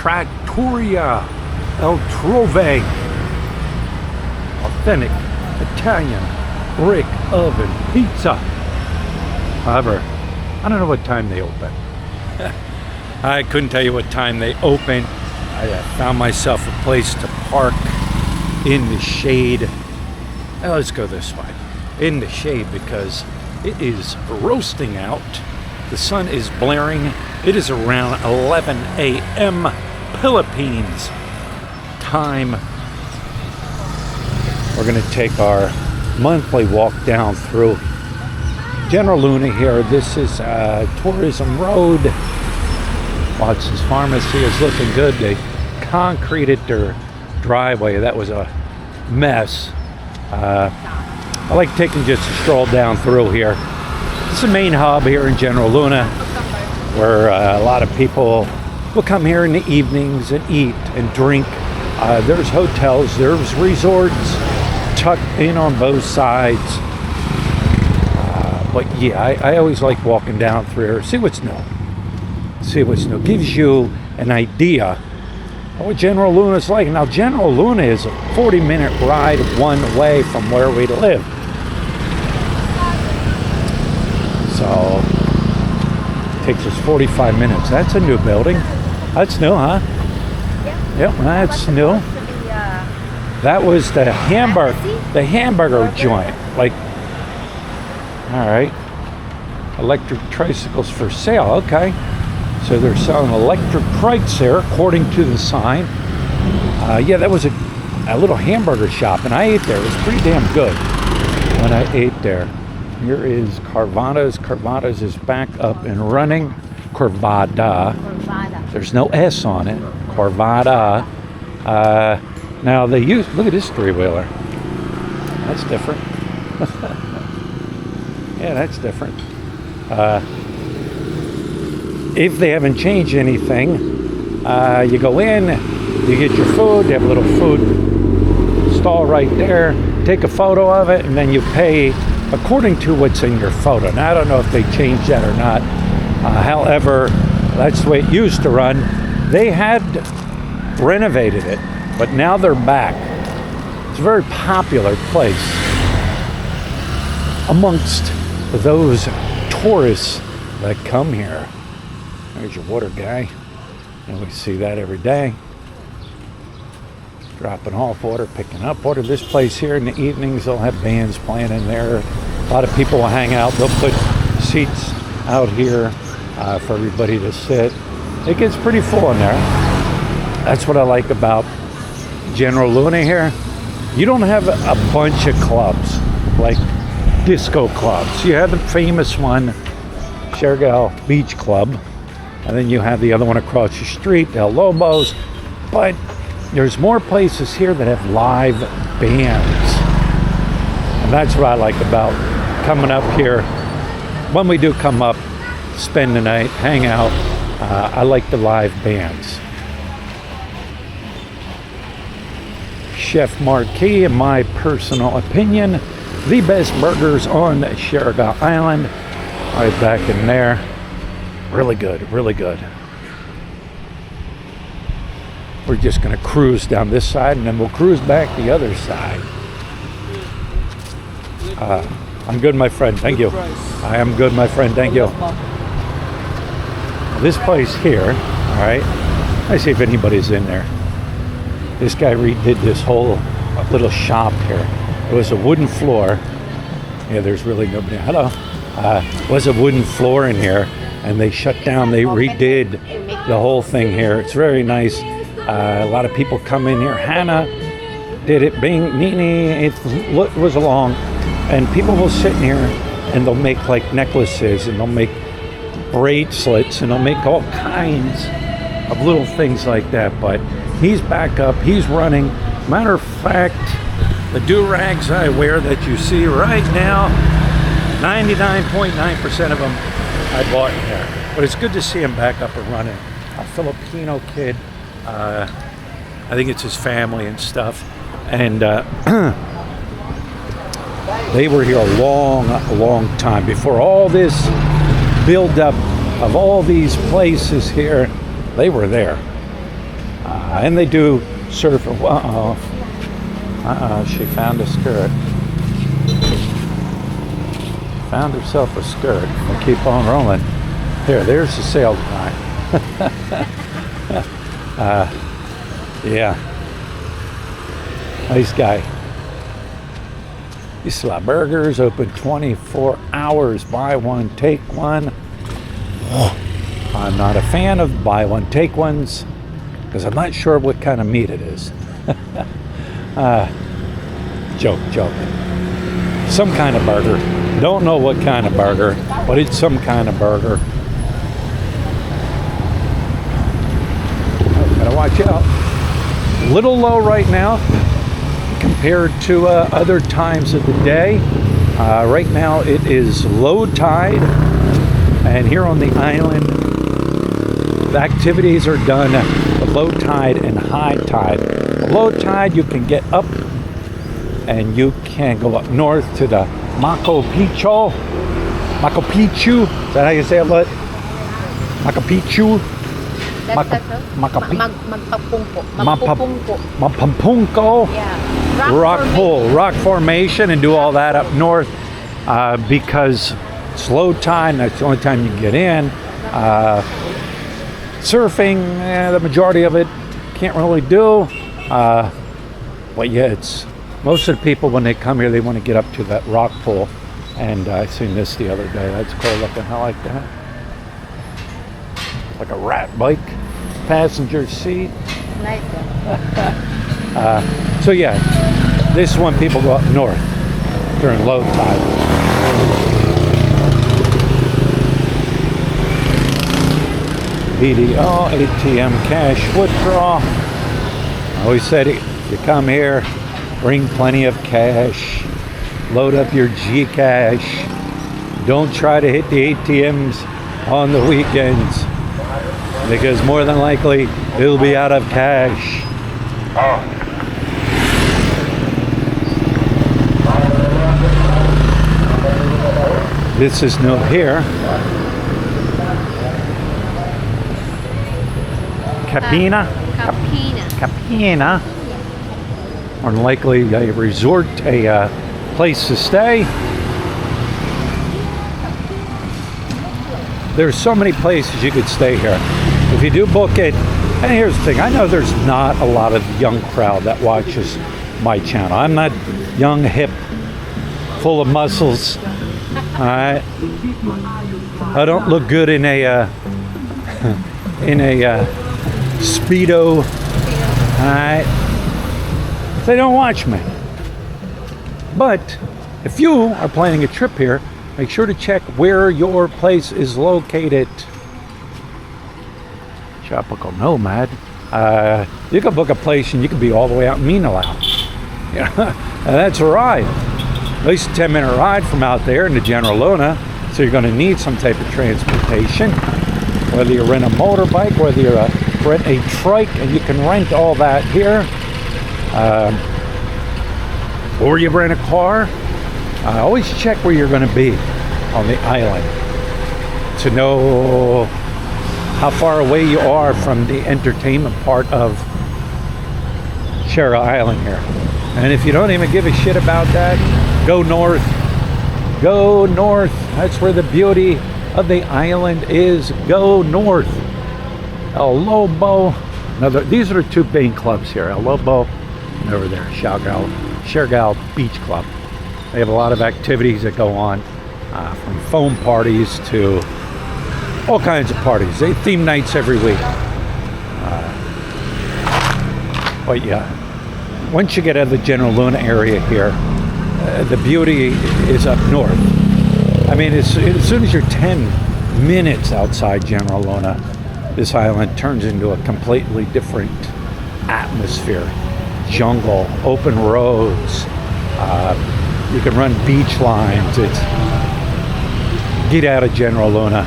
Trattoria El Trove. Authentic Italian brick oven pizza. However, I don't know what time they open. I couldn't tell you what time they open. I found myself a place to park in the shade. Let's go this way. In the shade because it is roasting out. The sun is blaring. It is around 11 a.m. Philippines time. We're going to take our monthly walk down through General Luna here. This is Tourism Road. Watson's Pharmacy is looking good. They concreted their driveway. That was a mess. I like taking just a stroll down through here. It's the main hub here in General Luna, where a lot of people will come here in the evenings and eat and drink. There's hotels, there's resorts tucked in on both sides. But yeah, I always like walking down through here, see what's new. See what's new. Gives you an idea of what General Luna is like. Now, General Luna is a 40-minute ride one way from where we live. So, it takes us 45 minutes. That's a new building. That's new, huh? Yep, that's new. That was the hamburger joint. Like, all right. Electric tricycles for sale. Okay. So they're selling electric trikes there, according to the sign. Yeah, that was a little hamburger shop, and I ate there. It was pretty damn good when I ate there. Here is Carvada's. Carvada's is back up and running. Carvada. There's no S on it. Carvada. Now they use, look at this three-wheeler. That's different. Yeah, that's different. If they haven't changed anything, you go in, you get your food, they have a little food stall right there, take a photo of it, and then you pay according to what's in your photo. Now, I don't know if they changed that or not. However, that's the way it used to run. They had renovated it, but now they're back. It's a very popular place amongst those tourists that come here. There's your water guy, and we see that every day. Dropping off water, picking up water. This place here in the evenings, they'll have bands playing in there. A lot of people will hang out. They'll put seats out here for everybody to sit. It gets pretty full in there. That's what I like about General Luna here. You don't have a bunch of clubs, like disco clubs. You have the famous one, Siargao Beach Club. And then you have the other one across the street, El Lobos. But there's more places here that have live bands. And that's what I like about coming up here. When we do come up, spend the night, hang out, I like the live bands. Chef Marquis, in my personal opinion, the best burgers on Siargao Island. Right back in there. Really good, really good. We're just going to cruise down this side, and then we'll cruise back the other side. I'm good, my friend. Thank you. I am good, my friend. Thank you. This place here, all right. Let's see if anybody's in there. This guy redid this whole little shop here. It was a wooden floor. Yeah, there's really nobody. Hello. It was a wooden floor in here, and they shut down. They redid the whole thing here. It's very nice. A lot of people come in here. Hannah did it. Bing, Nini, it was along. And people will sit in here, and they'll make like necklaces, and they'll make bracelets, and they'll make all kinds of little things like that. But he's back up. He's running. Matter of fact, the do-rags I wear that you see right now, 99.9% of them I bought in there. But it's good to see him back up and running. A Filipino kid. I think it's his family and stuff. And they were here a long time before all this build-up of all these places here. They were there. And they do surf. She found a skirt. Found herself a skirt. We'll keep on rolling. Here, there's the sail guy. Yeah. Nice guy. Isla Burgers open 24 hours. Buy one, take one. I'm not a fan of buy one, take ones because I'm not sure what kind of meat it is. Joke. Some kind of burger. Don't know what kind of burger, but it's some kind of burger. Oh, gotta watch out. Little low right now compared to other times of the day. Right now it is low tide, and here on the island the activities are done at low tide and high tide. Low tide you can get up and you can go up north to the Machu Picchu. Is that how you say it? Machu Picchu. Mapampunco. Yeah. Rock formation, and do all that up north because it's low tide and that's the only time you can get in. Surfing, the majority of it can't really do. But yeah, it's most of the people when they come here, they want to get up to that rock pool. And I seen this the other day. That's cool looking. I like that. Like a rat bike, passenger seat. Nice. So yeah, this is when people go up north during low tide. BDO, ATM cash withdrawal. I always said if you come here, bring plenty of cash. Load up your Gcash. Don't try to hit the ATMs on the weekends because more than likely it'll be out of cash. This is new here. Capina. More than likely a resort, a place to stay. There's so many places you could stay here. If you do book it, and here's the thing, I know there's not a lot of young crowd that watches my channel. I'm not young, hip, full of muscles. Alright. I don't look good in a Speedo. Alright. They don't watch me. But if you are planning a trip here, make sure to check where your place is located. Tropical nomad. You can book a place and you can be all the way out in Minalao. Yeah, and that's a ride. At least a 10-minute ride from out there into General Luna. So you're going to need some type of transportation. Whether you rent a motorbike, whether you rent a trike, and you can rent all that here. Or you rent a car. Always check where you're going to be on the island to know how far away you are from the entertainment part of Siargao Island here. And if you don't even give a shit about that, go north. Go north. That's where the beauty of the island is. Go north. El Lobo. These are the two main clubs here. El Lobo and over there, Siargao Beach Club. They have a lot of activities that go on, from foam parties to all kinds of parties. They theme nights every week. But yeah, once you get out of the General Luna area here, the beauty is up north. I mean, as soon as you're 10 minutes outside General Luna, this island turns into a completely different atmosphere. Jungle, open roads, you can run beach lines. Get out of General Luna.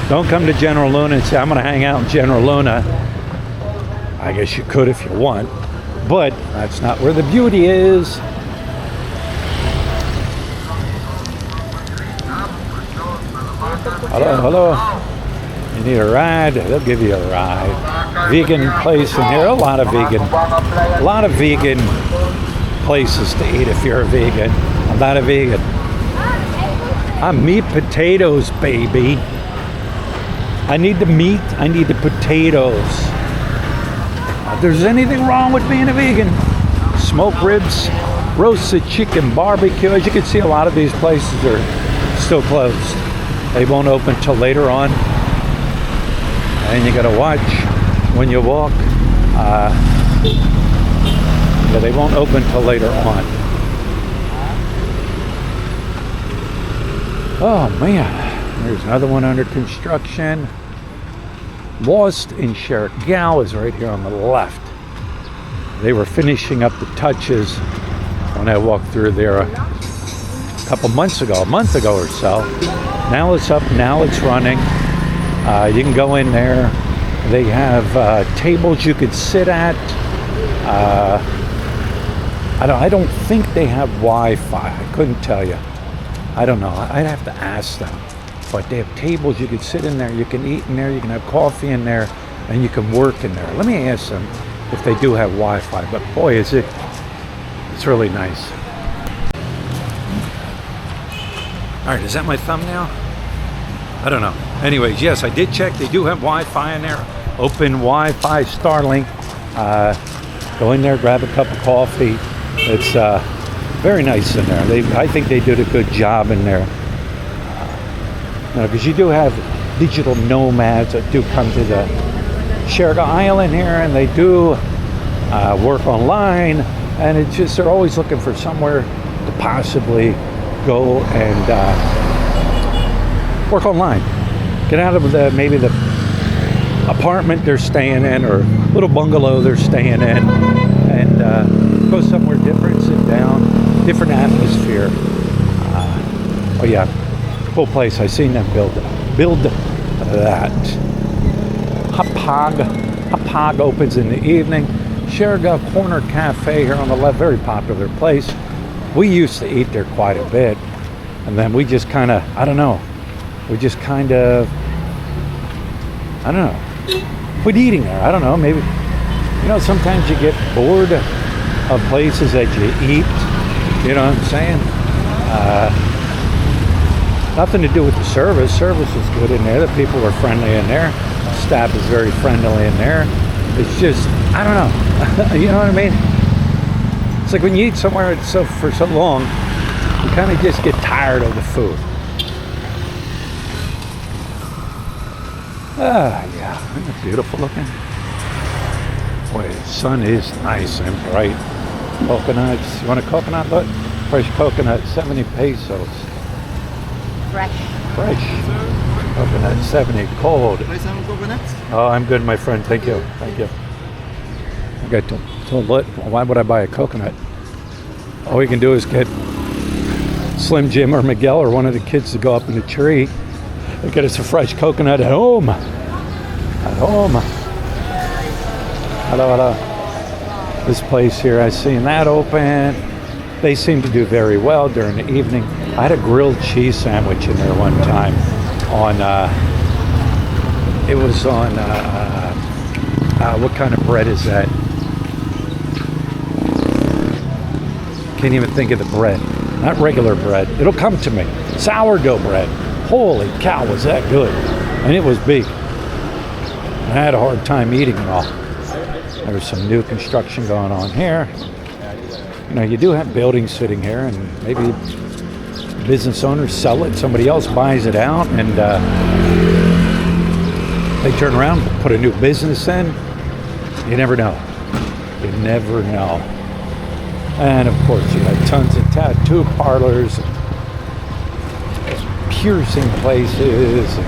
Don't come to General Luna and say, I'm going to hang out in General Luna. I guess you could if you want, but that's not where the beauty is. Hello. You need a ride? They'll give you a ride. vegan place in here. A lot of vegan places to eat if you're a vegan. I'm not a vegan. I'm meat potatoes, baby. I need the meat. I need the potatoes. If there's anything wrong with being a vegan, smoked ribs, roasted chicken, barbecue. As you can see, a lot of these places are still closed. They won't open till later on. And you gotta watch when you walk. Yeah, they won't open till later on. Oh man, there's another one under construction. Lost in Siargao is right here on the left. They were finishing up the touches when I walked through there a couple months ago, a month ago or so. Now it's up, now it's running. You can go in there. They have tables you could sit at. I don't think they have Wi-Fi. I couldn't tell you. I don't know. I'd have to ask them. But they have tables you can sit in there. You can eat in there. You can have coffee in there, and you can work in there. Let me ask them if they do have Wi-Fi. But boy, it's really nice. All right, is that my thumbnail? I don't know. Anyways, yes, I did check. They do have Wi-Fi in there. Open Wi-Fi, Starlink. Go in there, grab a cup of coffee. It's very nice in there. I think they did a good job in there. Because you do have digital nomads that do come to the Siargao Island here, and they do work online. And it's just they're always looking for somewhere to possibly go and work online. Get out of maybe the apartment they're staying in or little bungalow they're staying in, and go somewhere different, sit down, different atmosphere. Oh yeah, cool place. I seen them build that. Hapag opens in the evening. Siargao Corner Cafe here on the left, very popular place. We used to eat there quite a bit, and then we just kind of, I don't know, quit eating there. I don't know, maybe, sometimes you get bored of places that you eat, you know what I'm saying? Nothing to do with the service. Service is good in there. The people are friendly in there. Staff is very friendly in there. It's just, I don't know. You know what I mean? It's like when you eat somewhere for so long, you kind of just get tired of the food. Yeah, isn't it beautiful looking? Boy, the sun is nice and bright. Coconuts. You want a coconut? Look, fresh coconut, 70 pesos. Fresh. Coconut, 70. Cold. Buy some coconuts? Oh, I'm good, my friend. Thank you. Okay, why would I buy a coconut? All we can do is get Slim Jim or Miguel or one of the kids to go up in the tree and get us a fresh coconut at home. Hello. This place here, I seen that open. They seem to do very well during the evening. I had a grilled cheese sandwich in there one time what kind of bread is that? Can't even think of the bread. Not regular bread. It'll come to me. Sourdough bread. Holy cow, was that good. And it was big. I had a hard time eating it all. There was some new construction going on here. You do have buildings sitting here, and maybe business owners sell it, somebody else buys it out, and they turn around, put a new business in. You never know. And of course, you have tons of tattoo parlors, piercing places.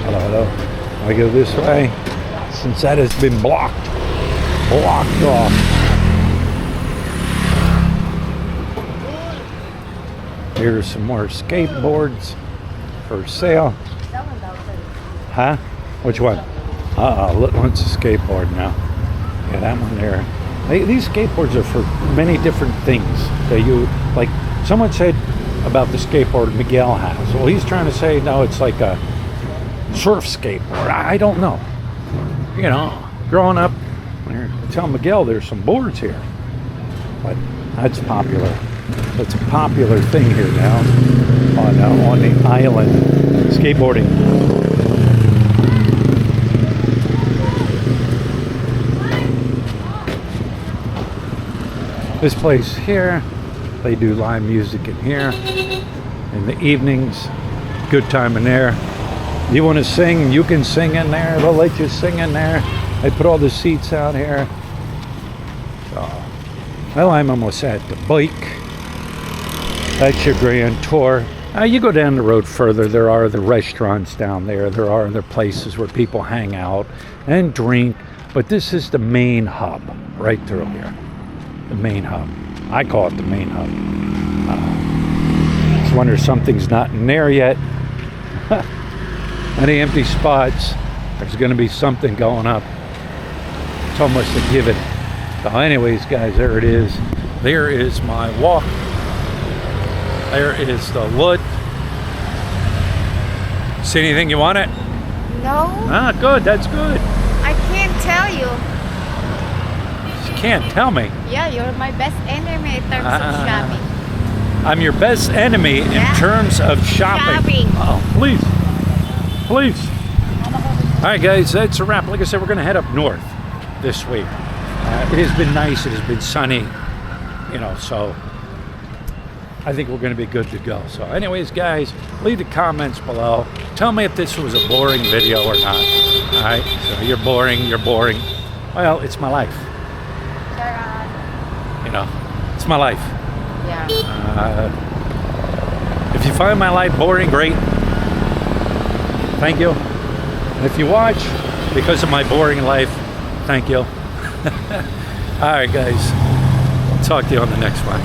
Hello. I go this way, since that has been blocked off. Here's some more skateboards for sale. Huh? Which one? Look, one's a skateboard now. Yeah, that one there. These skateboards are for many different things. Like someone said about the skateboard Miguel has. Well, he's trying to say, no, it's like a surf skateboard. I don't know. growing up, I tell Miguel there's some boards here, but that's popular. It's a popular thing here now on the island, skateboarding. This place here, they do live music in here in the evenings. Good time in there. You want to sing, you can sing in there. They'll let you sing in there. They put all the seats out here. So, well, I'm almost at the bike. That's your grand tour. You go down the road further, there are the restaurants down there. There are other places where people hang out and drink. But this is the main hub right through here. The main hub. I call it the main hub. Just wonder if something's not in there yet. Any empty spots, there's going to be something going up. It's almost a given. So anyways, guys, there it is. There is my walk. There is the wood. See anything you want it? No. Ah, good. That's good. I can't tell you. You can't tell me. Yeah, you're my best enemy in terms of shopping. I'm your best enemy in terms of shopping. Oh, please. Please. All right, guys, that's a wrap. Like I said, we're going to head up north this week. It has been nice. It has been sunny, so I think we're going to be good to go. So anyways, guys, leave the comments below. Tell me if this was a boring video or not. All right, so you're boring. Well, it's my life. It's my life. Yeah. If you find my life boring, great. Thank you. And if you watch because of my boring life, thank you. All right, guys. Talk to you on the next one.